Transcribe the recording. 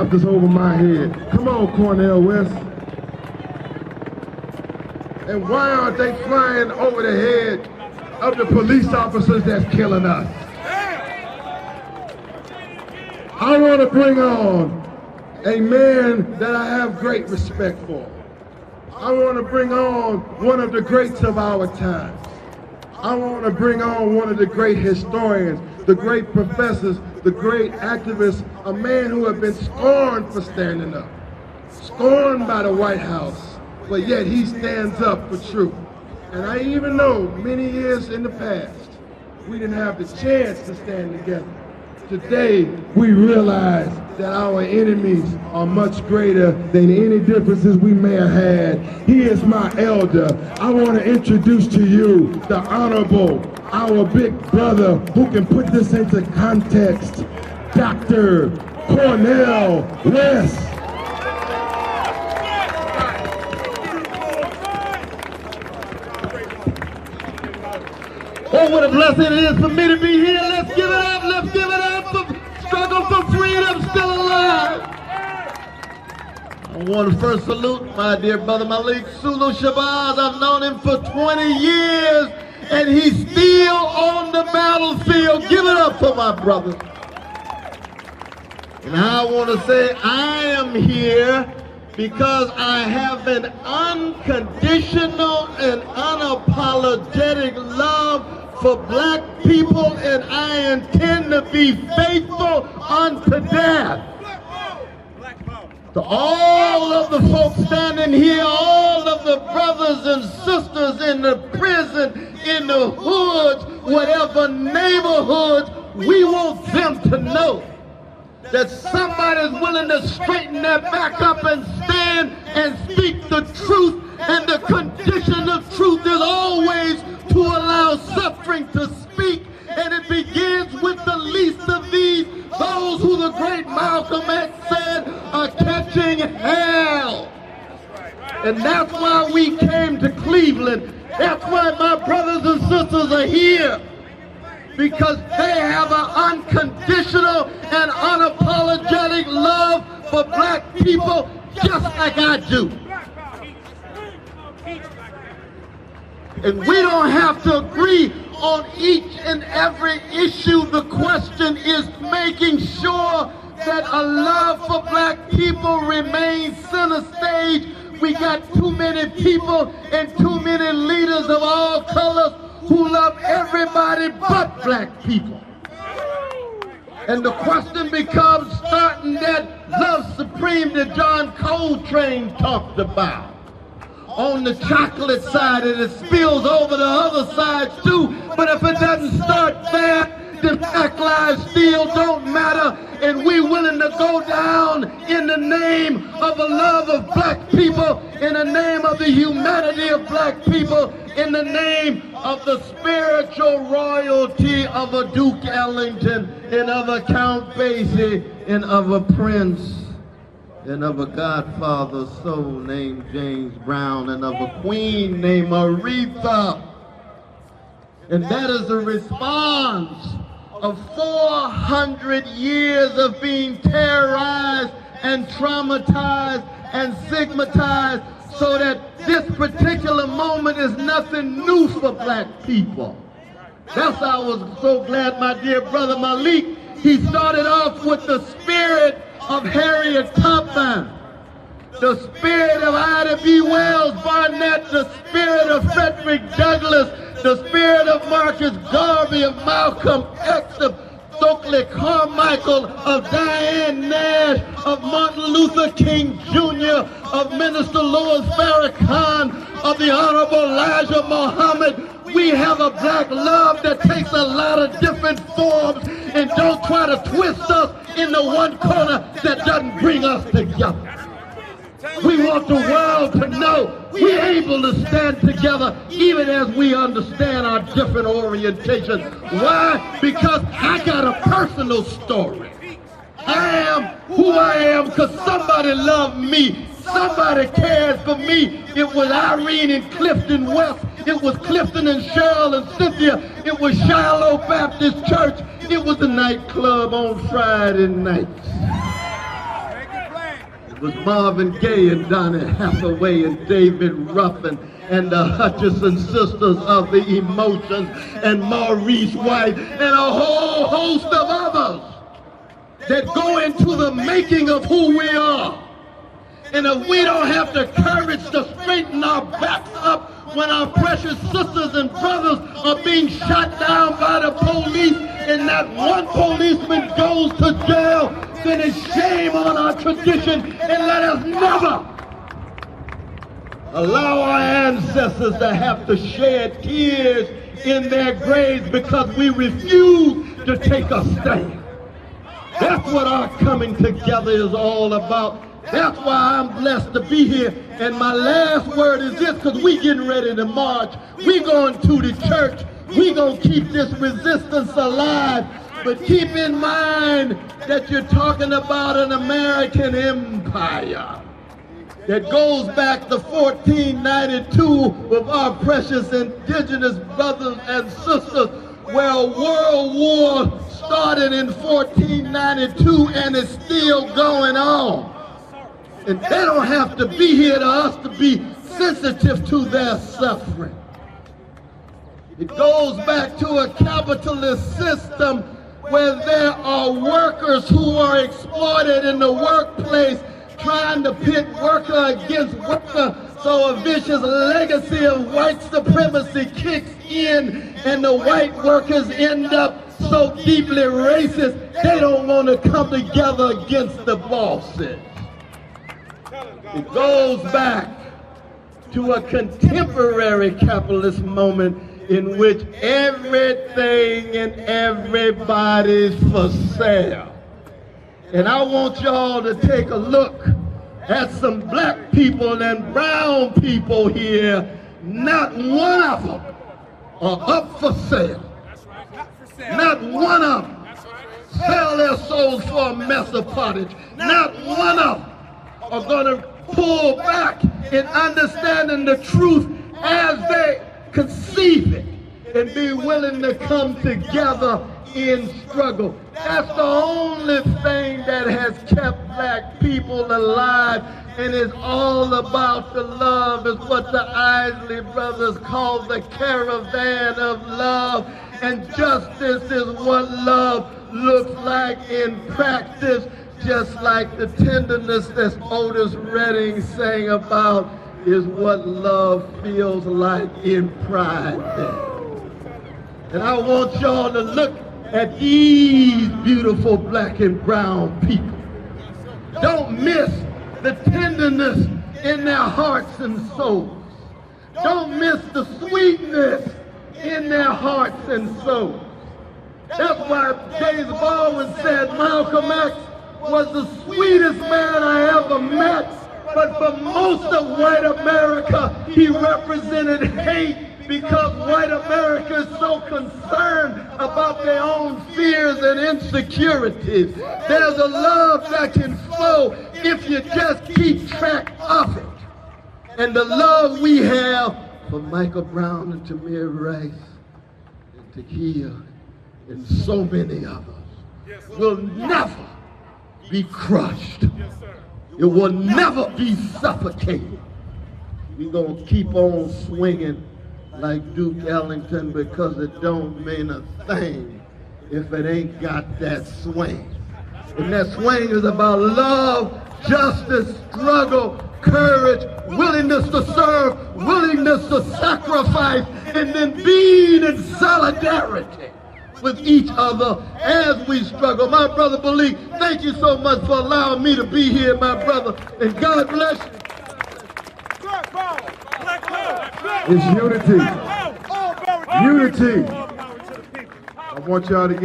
helicopters over my head. Come on, Cornel West. And why aren't they flying over the head of the police officers that's killing us? I want to bring on a man that I have great respect for. I want to bring on one of the greats of our times. I want to bring on one of the great historians, the great professors, the great activists, a man who has been scorned for standing up, scorned by the White House, but yet he stands up for truth. And I even know many years in the past, we didn't have the chance to stand together. Today, we realize that our enemies are much greater than any differences we may have had. He is my elder. I want to introduce to you the Honorable, our big brother who can put this into context, Dr. Cornel West. Oh, what a blessing it is for me to be here. Let's give it up. Let's give it up for struggle for freedom still alive. I want to first salute my dear brother Malik Sulu Shabazz. I've known him for 20 years, and he's still on the battlefield. Give it up for my brother. And I want to say I am here because I have an unconditional and unapologetic love for black people, and I intend to be faithful unto death. To all of the folks standing here, all of the brothers and sisters in the prison, in the hoods, whatever neighborhoods, we want them to know that somebody's willing to straighten their back up and stand and speak the truth, and the condition of truth is always to allow suffering to speak, and it begins with the least of these, those who the great Malcolm X said are catching hell. And that's why we came to Cleveland. That's why my brothers and sisters are here, because they have an unconditional and unapologetic love for black people just like I do. And we don't have to agree on each and every issue. The question is making sure that a love for black people remains center stage. We got too many people and too many leaders of all colors who love everybody but black people. And the question becomes, starting that love supreme that John Coltrane talked about. On the chocolate side, and it spills over the other sides too. But if it doesn't start there, the black lives still don't matter. And we're willing to go down in the name of the love of black people, in the name of the humanity of black people, in the name of the spiritual royalty of a Duke Ellington, and of a Count Basie, and of a Prince, and of a Godfather soul named James Brown, and of a queen named Aretha. And that is a response of 400 years of being terrorized and traumatized and stigmatized, so that this particular moment is nothing new for black people. That's why I was so glad my dear brother Malik, he started off with the spirit of Harriet Tubman, the spirit of Ida B. Wells Barnett, the spirit of Frederick Douglass, the spirit of Marcus Garvey, of Malcolm X, of Stokely Carmichael, of Diane Nash, of Martin Luther King Jr., of Minister Louis Farrakhan, of the Honorable Elijah Muhammad. We have a black love that takes a lot of different forms, and don't try to twist us into one corner that doesn't bring us together. We want the world to know we're able to stand together even as we understand our different orientations. Why? Because I got a personal story. I am who I am because somebody loved me. Somebody cared for me. It was Irene and Clifton West. It was Clifton and Cheryl and Cynthia. It was Shiloh Baptist Church. It was the nightclub on Friday nights. It was Marvin Gaye and Donny Hathaway and David Ruffin and the Hutchison sisters of the Emotions and Maurice White and a whole host of others that go into the making of who we are. And if we don't have the courage to straighten our backs up when our precious sisters and brothers are being shot down by the police and not one policeman goes to jail, then it's shame on our tradition, and let us never allow our ancestors to have to shed tears in their graves because we refuse to take a stand. That's what our coming together is all about. That's why I'm blessed to be here. And my last word is this, because we getting ready to march. We going to the church. We going to keep this resistance alive. But keep in mind that you're talking about an American empire that goes back to 1492 with our precious indigenous brothers and sisters, where a world war started in 1492 and is still going on. And they don't have to be here to us to be sensitive to their suffering. It goes back to a capitalist system where there are workers who are exploited in the workplace, trying to pit worker against worker, so a vicious legacy of white supremacy kicks in and the white workers end up so deeply racist they don't want to come together against the bosses. It goes back to a contemporary capitalist moment in which everything and everybody's for sale. And I want y'all to take a look at some black people and brown people here. Not one of them are up for sale. Not one of them sell their souls for a mess of pottage. Not one of them are going to pull back in understanding the truth as they conceive it and be willing to come together in struggle. That's the only thing that has kept black people alive, and it's all about the love. It's what the Isley brothers call the caravan of love, and justice is what love looks like in practice, just like the tenderness that Otis Redding sang about is what love feels like in Pride Day. And I want y'all to look at these beautiful black and brown people. Don't miss the tenderness in their hearts and souls. Don't miss the sweetness in their hearts and souls. That's why James Baldwin said Malcolm X was the sweetest man I ever met, but for most of white America, he represented hate, because white America is so concerned about their own fears and insecurities. There's a love that can flow if you just keep track of it. And the love we have for Michael Brown and Tamir Rice and Takia and so many others will never be crushed. It will never be suffocated. We're going to keep on swinging like Duke Ellington, because it don't mean a thing if it ain't got that swing. And that swing is about love, justice, struggle, courage, willingness to serve, willingness to sacrifice, and then being in solidarity with each other as we struggle. My brother Malik, thank you so much for allowing me to be here, my brother, and God bless you. It's unity. Unity. I want y'all to get